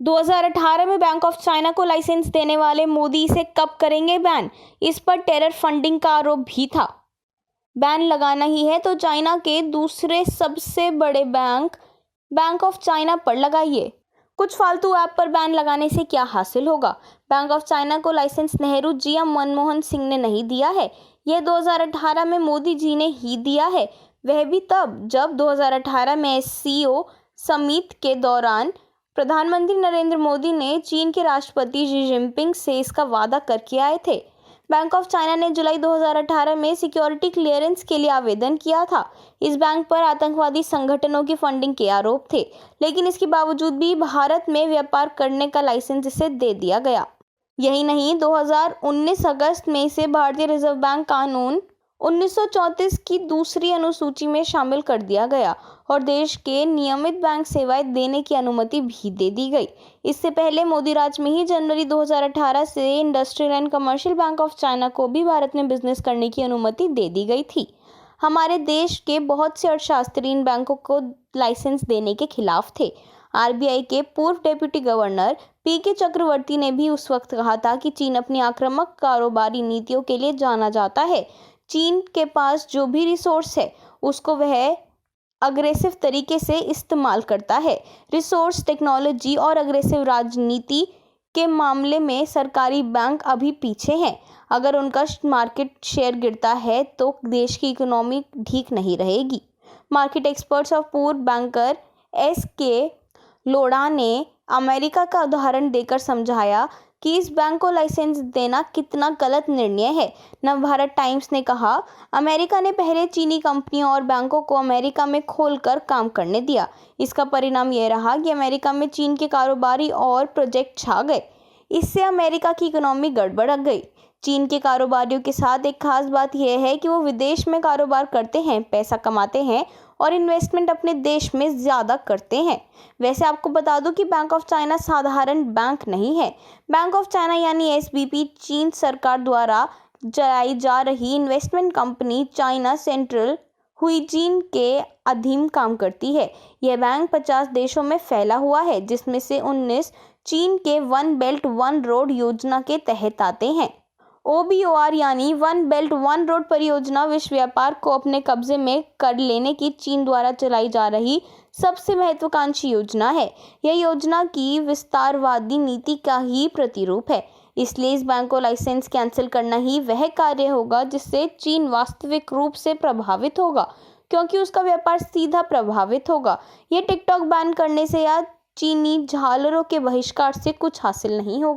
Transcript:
2018 में bank of China को licence देने वाले मोदी इसे कब करेंगे बैन? इस पर टेरर फंडिंग का आरोप भी था। बैन लगाना ही है तो चाइना के दूसरे सबसे बड़े बैंक ऑफ चाइना पर लगाइए। कुछ फालतू ऐप पर बैन लगाने से क्या हासिल होगा? बैंक ऑफ चाइना को लाइसेंस नेहरू जी या मनमोहन सिंह ने नहीं दिया है, यह 2018 में मोदी जी ने ही दिया है। वह भी तब जब 2018 में SCO समिट के दौरान प्रधानमंत्री नरेंद्र मोदी ने चीन के राष्ट्रपति शी जिनपिंग से इसका वादा करके आए थे। बैंक ऑफ चाइना ने जुलाई 2018 में सिक्योरिटी क्लियरेंस के लिए आवेदन किया था। इस बैंक पर आतंकवादी संगठनों की फंडिंग के आरोप थे, लेकिन इसके बावजूद भी भारत में व्यापार करने का लाइसेंस इसे दे दिया गया। यही नहीं, 2019 अगस्त में इसे भारतीय रिजर्व बैंक कानून 1934 की दूसरी अनुसूची में शामिल कर दिया गया और देश के नियमित बैंक सेवाएं देने की अनुमति भी दे दी गई। इससे पहले मोदी राज में ही जनवरी 2018 से industrial and commercial bank of China को भी भारत में बिजनेस करने की अनुमति दे दी गई थी। हमारे देश के बहुत से अर्थशास्त्री इन बैंकों को लाइसेंस देने के खिलाफ थे। RBI के पूर्व डेप्यूटी गवर्नर PK चक्रवर्ती ने भी उस वक्त कहा था कि चीन अपनी आक्रामक कारोबारी नीतियों के लिए जाना जाता है। चीन के पास जो भी रिसोर्स है उसको वह अग्रेसिव तरीके से इस्तेमाल करता है। रिसोर्स, टेक्नोलॉजी और अग्रेसिव राजनीति के मामले में सरकारी बैंक अभी पीछे हैं। अगर उनका मार्केट शेयर गिरता है तो देश की इकोनॉमी ठीक नहीं रहेगी। मार्केट एक्सपर्ट्स और पूर्व बैंकर SK लोढ़ा ने अमेरिका का उदाहरण देकर समझाया कि इस बैंक को लाइसेंस देना कितना गलत निर्णय है। नवभारत टाइम्स ने कहा, अमेरिका ने पहले चीनी कंपनियों और बैंकों को अमेरिका में खोलकर काम करने दिया। इसका परिणाम यह रहा कि अमेरिका में चीन के कारोबारी और प्रोजेक्ट छा गए। इससे अमेरिका की इकोनॉमी गड़बड़ गई। चीन के कारोबारियों के साथ एक खास बात यह है कि वो विदेश में कारोबार करते हैं, पैसा कमाते हैं और इन्वेस्टमेंट अपने देश में ज़्यादा करते हैं। वैसे आपको बता दूं कि बैंक ऑफ चाइना साधारण बैंक नहीं है। बैंक ऑफ चाइना यानी SBP चीन सरकार द्वारा चलाई जा रही इन्वेस्टमेंट कंपनी चाइना सेंट्रल हुइजिन के अधीन काम करती है। यह बैंक 50 देशों में फैला हुआ है, जिसमें से 19 चीन के वन बेल्ट वन रोड योजना के तहत आते हैं। OBOR यानी वन बेल्ट वन रोड परियोजना विश्व व्यापार को अपने कब्जे में कर लेने की चीन द्वारा चलाई जा रही सबसे महत्वाकांक्षी योजना है। यह योजना की विस्तारवादी नीति का ही प्रतिरूप है। इसलिए इस बैंक को लाइसेंस कैंसिल करना ही वह कार्य होगा जिससे चीन वास्तविक रूप से प्रभावित होगा, क्योंकि उसका व्यापार सीधा प्रभावित होगा। यह टिकटॉक बैन करने से या चीनी झालरों के बहिष्कार से कुछ हासिल नहीं होगा।